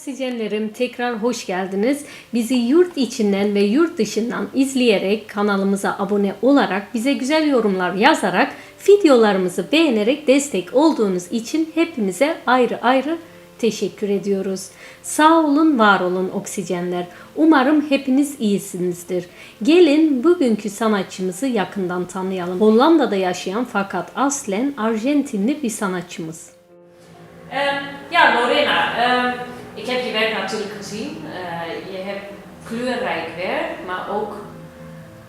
Oksijenlerim, tekrar hoş geldiniz. Bizi yurt içinden ve yurt dışından izleyerek, kanalımıza abone olarak, bize güzel yorumlar yazarak, videolarımızı beğenerek destek olduğunuz için hepinize ayrı ayrı teşekkür ediyoruz. Sağ olun, var olun oksijenler. Umarım hepiniz iyisinizdir. Gelin bugünkü sanatçımızı yakından tanıyalım. Hollanda'da yaşayan fakat aslen Arjantinli bir sanatçımız. Ja, Lorena, ik heb je werk natuurlijk gezien. Je hebt kleurrijk werk, maar ook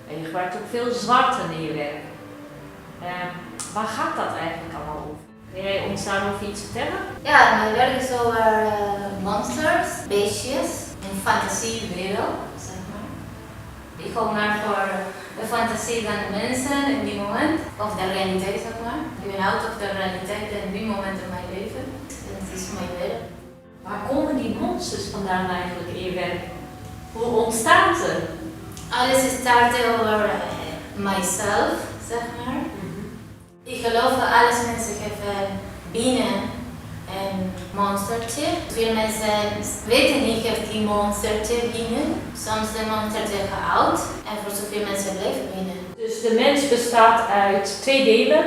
je gebruikt ook veel zwart in je werk. Waar gaat dat eigenlijk allemaal over? Kun jij ons daarover iets vertellen? Ja, mijn werk is over monsters, beestjes, een fantasiewereld, zeg maar. Ik hou naar voor de fantasie van de mensen in die moment, of de realiteit, zeg maar. Ik ben out of de realiteit in die moment in mijn leven. Het is mijn werk. Waar komen die monsters vandaan eigenlijk in je werk? Hoe ontstaan ze? Alles start over myself, zeg maar. Ik geloof dat alles mensen hebben binnen een monstertje. Veel mensen weten niet of die monstertje binnen. Soms de monstertje gaat oud en voor zoveel mensen blijven binnen. Dus de mens bestaat uit twee delen.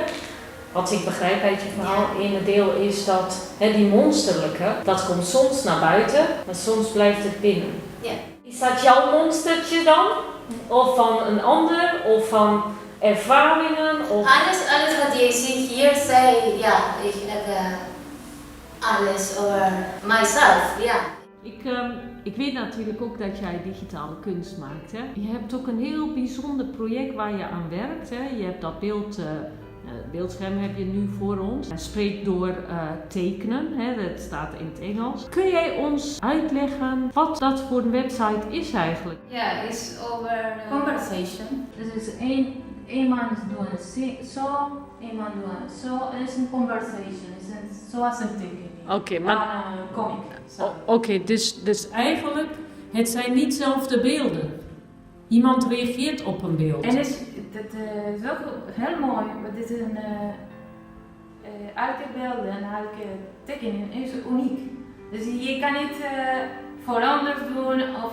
Wat ik begrijp uit je verhaal. Het ene deel is dat die monsterlijke, dat komt soms naar buiten, maar soms blijft het binnen. Ja. Is dat jouw monstertje dan? Of van een ander? Of van ervaringen? Of... Alles wat je ziet hier, zei ja, ik heb alles over myself, ja. Ik weet natuurlijk ook dat jij digitale kunst maakt. Hè? Je hebt ook een heel bijzonder project waar je aan werkt. Hè? Je hebt dat beeldscherm heb je nu voor ons. Het spreekt door tekenen, hè? Dat staat in het Engels. Kun jij ons uitleggen wat dat voor een website is eigenlijk? Ja, is over conversation. Dus één man doet zo, één man doet zo. En het is een conversation, het is zoals een tekening. Oké, maar... een comic. Oké, dus eigenlijk, het zijn niet zelfde beelden. Iemand reageert op een beeld. En dat is ook heel mooi, want dit is elke beeld en elke tekening is uniek. Dus je kan niet veranderd doen of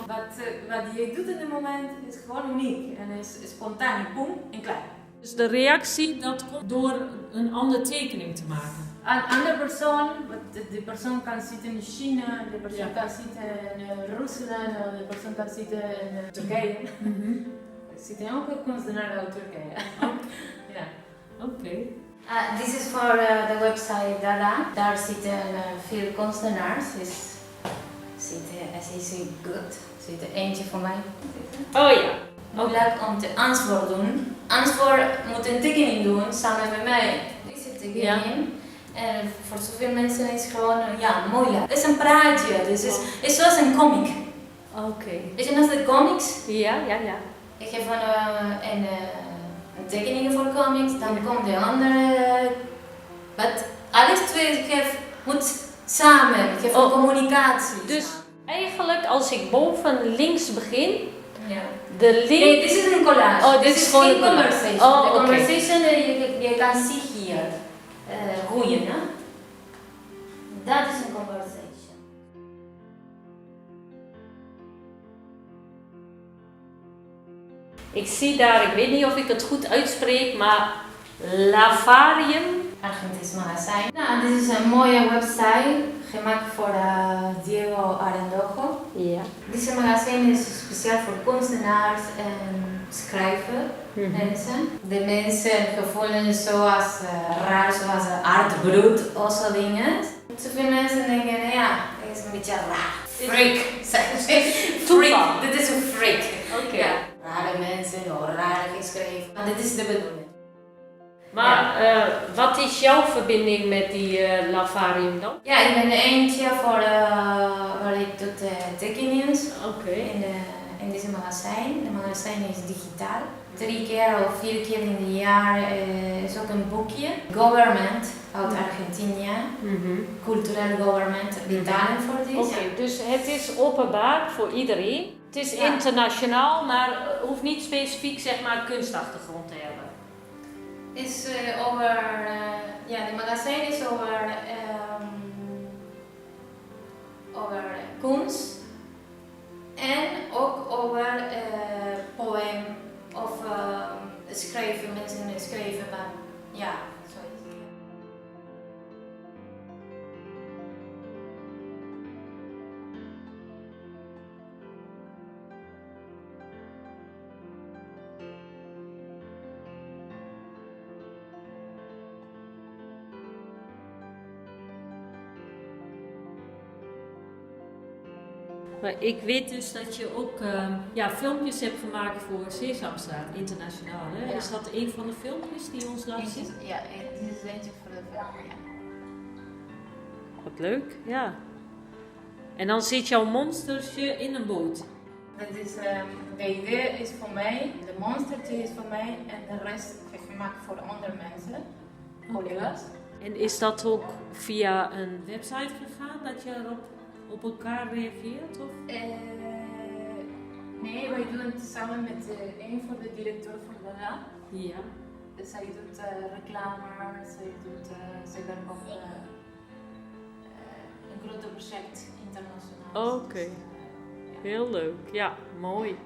wat je doet in het moment is gewoon uniek en is spontaan, boem en klaar. Dus de reactie dat komt door een andere tekening te maken. Een andere persoon, de persoon kan zitten in China, de persoon kan zitten in Rusland, de persoon kan zitten in Turkije. Er zitten ook kunstenaars uit Turkije. Ja. Oké. Dit is voor de website Dada. Daar zitten veel kunstenaars. Ze is goed. Er zit eentje voor mij. Oh ja. Moeilijk om te antwoorden. Antwoord moet een tekening doen samen met mij. Deze tekening. Ja. En voor zoveel mensen is het gewoon moeilijk. Het is een praatje, dus het is zoals een comic. Oké. Weet je nog de comics? Ja. Ik heb een tekeningen voor comics, dan komt de andere. Wat alles twee moet samen, ik heb een communicatie. Dus eigenlijk als ik boven links begin, ja. de link... Nee, dit is een collage. Oh, dit is gewoon geen een collage. conversation. Oh, de oké. conversation je kan zien hier. Groeien, hè? Dat is een conversation. Ik zie daar, ik weet niet of ik het goed uitspreek, maar Lavarium. Argentinisch magazijn. Nou, dit is een mooie website gemaakt voor Diego Arandojo. Ja. Deze magazine is speciaal voor kunstenaars en schrijvers, mensen. De mensen voelen zoals raar, zoals aardbloed of zo dingen. Zoveel mensen denken, ja, het is een beetje raar. Freak, zeggen ze. Freak, dit is een freak. Oké. Ja. Rare mensen, of raar geschreven. Maar dit is de bedoeling. Maar wat is jouw verbinding met die Lavarium dan? Ja, ik ben eentje voor waar ik doe tekeningen. Oké. In deze magazijn. De magazijn is digitaal. 3 keer of 4 keer in het jaar is ook een boekje. Government uit Argentinië. Cultureel government betalen voor dit. Oké, dus het is openbaar voor iedereen. Het is internationaal, maar hoeft niet specifiek zeg maar kunstachtergrond te hebben. Is over, de magazijn is over Maar ik weet dus dat je ook filmpjes hebt gemaakt voor Sesamstraat internationaal. Hè? Ja. Is dat een van de filmpjes die ons laat zien? Ja, dit is eentje voor de film, ja. Wat leuk, ja. En dan zit jouw monstertje in een boot. Dat is, de idee is voor mij, de monstertje is voor mij en de rest heb ik gemaakt voor andere mensen, collega's. En is dat ook via een website gegaan dat je erop op elkaar reageert? Of? Nee, wij doen het samen met een van de directeur van Dada. Ja. Dus zij doet reclame, zij werkt op een groot project internationaal. Oké. Dus, Heel leuk, ja, mooi.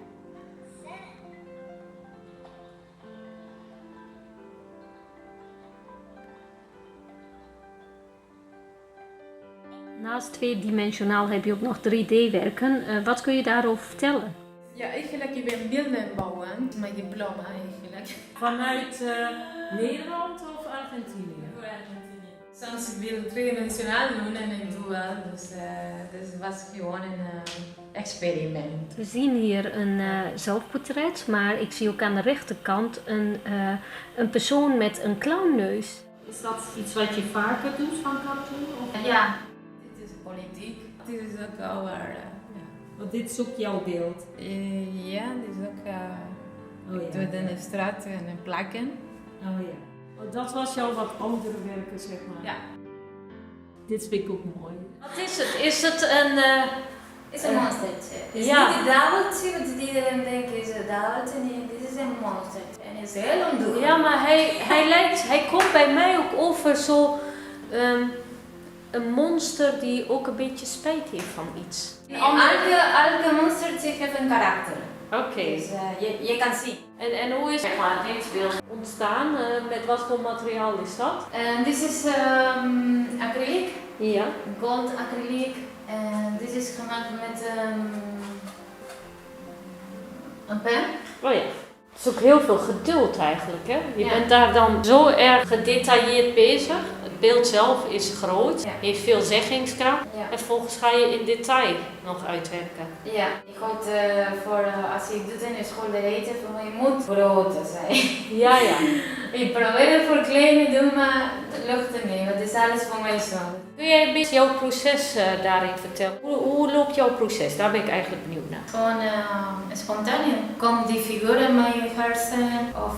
Naast tweedimensionaal heb je ook nog 3D-werken. Wat kun je daarover vertellen? Ja, eigenlijk ik ben beelden bouwen, mijn diploma eigenlijk. Vanuit Nederland of Argentinië? Soms ik wil tweedimensionaal doen en ik doe wel, dus het was gewoon een experiment. We zien hier een zelfportret, maar ik zie ook aan de rechterkant een persoon met een clownneus. Is dat iets wat je vaker doet van cartoon? Of? Ja, Dit is politiek, dit is ook over... Want dit is ook jouw beeld. Ja, dit is ook... Oh ik doe het in de straat en plakken. Oh ja. Oh, dat was jouw wat oudere werken, zeg maar. Ja. Dit vind ik ook mooi. Wat is het? Is het een... is een monstertje. Het is ja. niet een duiveltje, want iedereen denkt is een duiveltje. Nee, dit is een monstertje. En het is heel ondoenlijk. Ja, maar hij komt bij mij ook over zo een monster die ook een beetje spijt heeft van iets. Elke monstertje heeft een karakter. Oké. Dus je kan zien. En hoe is dit beeld ontstaan? Met wat voor materiaal is dat? Dit is acryliek, Ja. gold acryliek. En dit is gemaakt met een pen. Oh ja. Het is ook heel veel geduld eigenlijk, hè? Je Ja. bent daar dan zo erg gedetailleerd bezig. Het beeld zelf is groot, Ja. heeft veel zeggingskracht. Ja. En vervolgens ga je in detail nog uitwerken. Ja, ik houd als je doet in de school de eten van je moet groter zijn. Ja, ja. Ik probeer het voor kleine te doen, maar het lukt er niet, want het is alles voor mij zo. Kun jij een beetje jouw proces daarin vertellen? Hoe loopt jouw proces? Daar ben ik eigenlijk benieuwd naar. Gewoon spontaan. Komt die figuur in mijn hersen of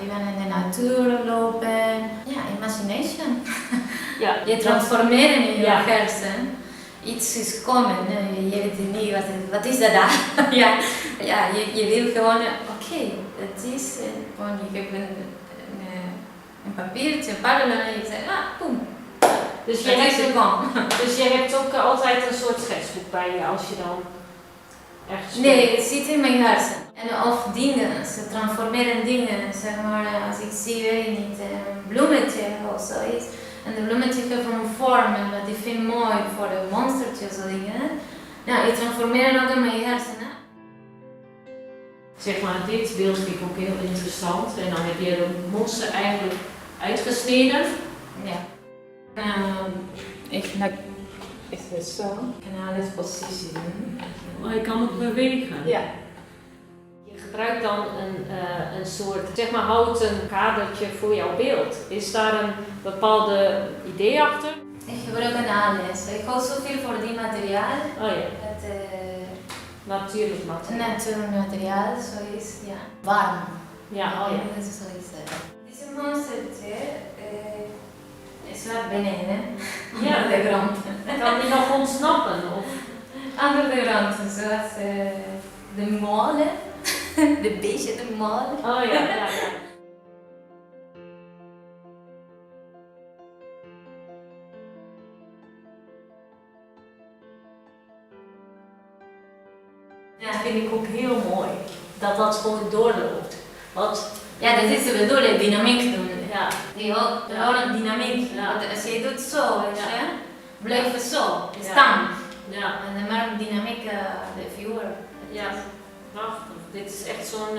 je bent in de natuur lopen. Ja, imagination. Ja. Je transformeert in je Ja. hersen. Iets is komen, je weet niet wat is dat daar. Ja, je wil gewoon, oké, het is gewoon, je hebt een papiertje, een parallel en je zegt, boem. Dus Dat is gekomen. dus je hebt ook altijd een soort schetsboek bij je als je dan ergens... Nee, het zit in mijn hersen. En of dingen, ze transformeren dingen. Zeg maar, als ik zie, weet ik niet, een bloemetje of zoiets. En de bloemetje heeft een vorm en wat ik vind mooi voor de monstertjes of dingen. Nou, ik transformeer ook in mijn hersenen. Zeg maar, dit beeld vind ik ook heel interessant. En dan heb je de monster eigenlijk uitgesneden. Ja. Is het zo? Ik kan alles positie doen. Maar je kan ook bewegen. Ja. Je gebruikt dan een soort, zeg maar, houten kadertje voor jouw beeld. Is daar een bepaalde idee achter? Ik gebruik een alles. Ik hou zoveel voor die materiaal. Oh ja, Het natuurlijk materiaal. natuurmateriaal, zoiets, ja. Warm. Ja, oh ja. Dat is zoiets. Deze monstertje is wat beneden. Ja. Onder de grond. Kan die nog ontsnappen? Of? Onder de grond, zoals de molen. De beestje, de molen. Oh ja, ja, ja. Ja, vind ik ook heel mooi. Dat dat gewoon doorloopt. Want, Ja, dat is de bedoeling, dynamiek doen. ja, Die horen dynamiek. Ja. Want als je doet zo, weet je, Ja. blijf het zo, Ja. staan. ja, En dan maakt dynamiek de figuur. ja, prachtig. Dit is echt zo'n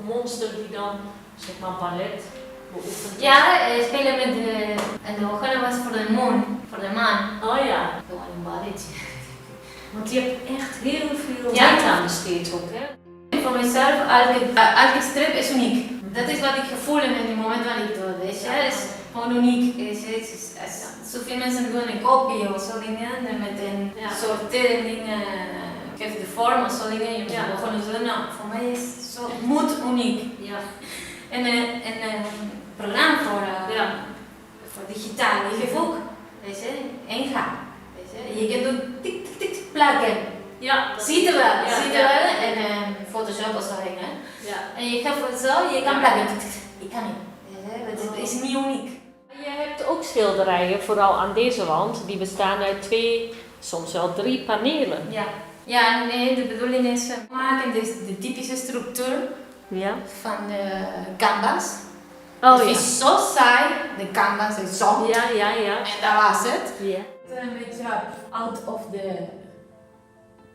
monster die dan, zeg maar, ballet beoefent. Ja, spelen met de... En de ogen was voor de maan, voor de maan. Oh ja. Gewoon een balletje. Want je hebt echt heel veel Ja. tijd aan besteed ook, hè? Voor mezelf, elke strip is uniek. Dat is wat ik gevoel in het moment dat ik doe. Weet je? Het is gewoon uniek. Zoveel mensen doen een kopie of zo dingen met een sorteren dingen. Geef de vorm of zo dingen. Je moet gewoon zo, nou, voor mij is het zo, moet uniek. Ja. En een programma voor digitaal, die geeft ook, weet je, ingaan. Weet je? Je kan doen tik tik tik plakken. Ja. Ziet je wel, Ja, ziet je ja. wel. En Photoshop of zo dingen. Ja. En je gaat voor zo, je kan plakken. Je kan niet. Weet je? Het is niet uniek. Je hebt ook schilderijen, vooral aan deze wand, die bestaan uit 2, soms wel 3 panelen. Ja, nee, de bedoeling is maken de typische structuur Ja. van de canvas. Oh Het ja. is zo saai, de canvas is zo. Ja. En dat was het. Ja. Een beetje out of the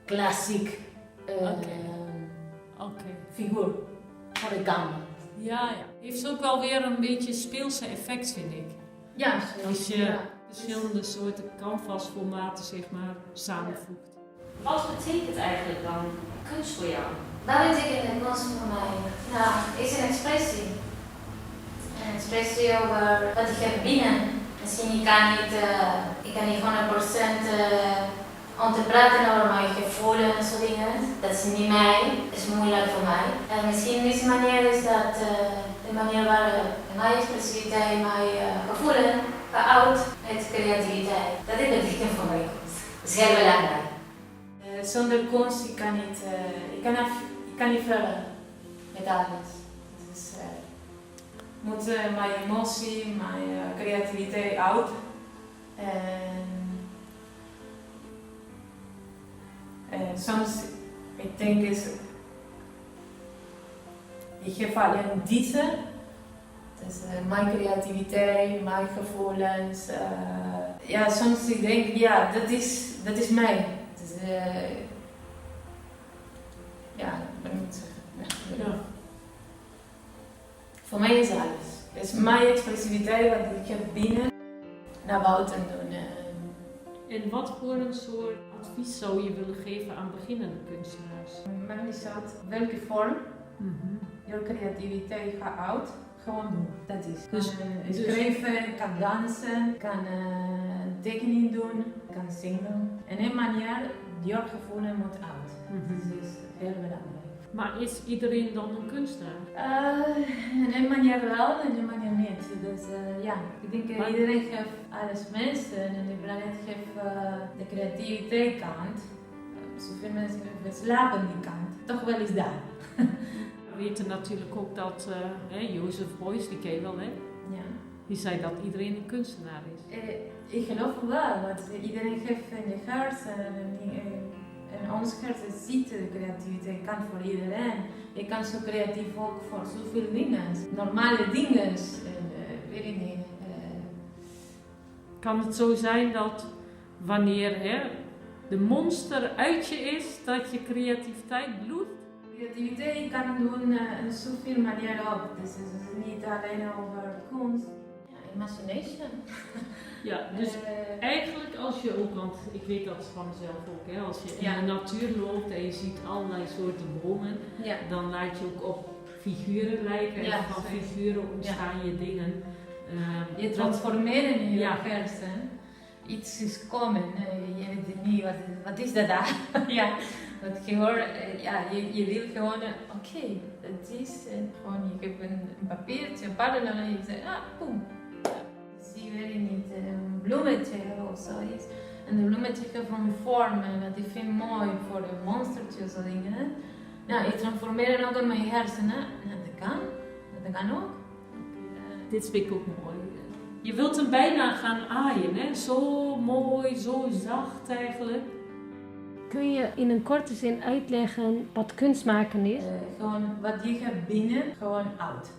classic figuur voor de kamer. Ja. Heeft ook wel weer een beetje speelse effect, vind ik. Ja, Als je verschillende soorten canvasformaten, zeg maar, samenvoegt. Wat betekent eigenlijk dan kunst voor jou? Wat betekent kunst voor mij? Nou, is een expressie. Een expressie over wat ik heb binnen. Misschien ik kan niet 100% om te praten over mijn gevoelens en zo dingen. Dat is niet mij, dat is moeilijk voor mij. En misschien deze manier is dat de manier waar mijn expressiviteit, mijn gevoelens veroud met creativiteit. Dat is het betekent voor mij kunst. Dat is heel belangrijk. Zonder kunst ik kan niet vullen met alles. Dus moet mijn emotie, mijn creativiteit uit. En soms, ik denk is, ik geef alleen deze. Dus mijn creativiteit, mijn gevoelens. Ja, soms ik denk, ja, dat is mij. Dus, ja, ik moet zeggen. Ja. Voor mij is alles. Het is mijn expressiviteit wat ik heb binnen naar buiten doen. En wat voor een soort advies zou je willen geven aan beginnende kunstenaars? Mijn is dat welke vorm je creativiteit gaat uit, gewoon doen. Dat is. Dus- Kan schrijven, kan dansen, kan tekening doen, kan zingen. En een manier, je gevoelens moet uit. Dat is heel belangrijk. Maar is iedereen dan een kunstenaar? In een manier wel, in een manier niet. Dus ja, ik denk Maar- iedereen heeft alles mensen en de planeet heeft de creativiteit kant. Zoveel mensen verslapen die kant. Toch wel eens daar. We weten natuurlijk ook dat Joseph Beuys, die ken je wel, hè? Ja. Die zei dat iedereen een kunstenaar is. Ik geloof wel, want iedereen heeft in de hersenen en ons hersen ziet de creativiteit kan voor iedereen. Je kan zo creatief ook voor zoveel dingen, normale dingen, weet ik niet. Kan het zo zijn dat wanneer de monster uit je is, dat je creativiteit bloedt? Creativiteit kan doen op zoveel manieren ook. Dus het is niet alleen over kunst. Ja, imagination. Ja, dus eigenlijk als je ook, want ik weet dat van mezelf ook, hè, als je Ja. in de natuur loopt en je ziet allerlei soorten bomen, Ja. dan laat je ook op figuren lijken Ja, en van zeker. figuren ontstaan je dingen. Je Dat- transformeren in je Ja. hersen. Iets is komen, je weet niet wat is dat daar. Ja, wat gewoon, ja, je wil gewoon, oké, dat is, en gewoon je geeft een papiertje, een paddenstoel en je zegt, boem. Zie je niet, een bloemetje of zoiets. En de bloemetje geeft een vorm en dat ik vind mooi voor de monstertjes of dingen. Nou, ik transformeer ook in mijn hersenen. Nou, dat kan ook. Dit vind ik ook mooi. Je wilt hem bijna gaan aaien, hè? Zo mooi, zo zacht eigenlijk. Kun je in een korte zin uitleggen wat kunst maken is? Gewoon wat je hebt binnen, gewoon uit.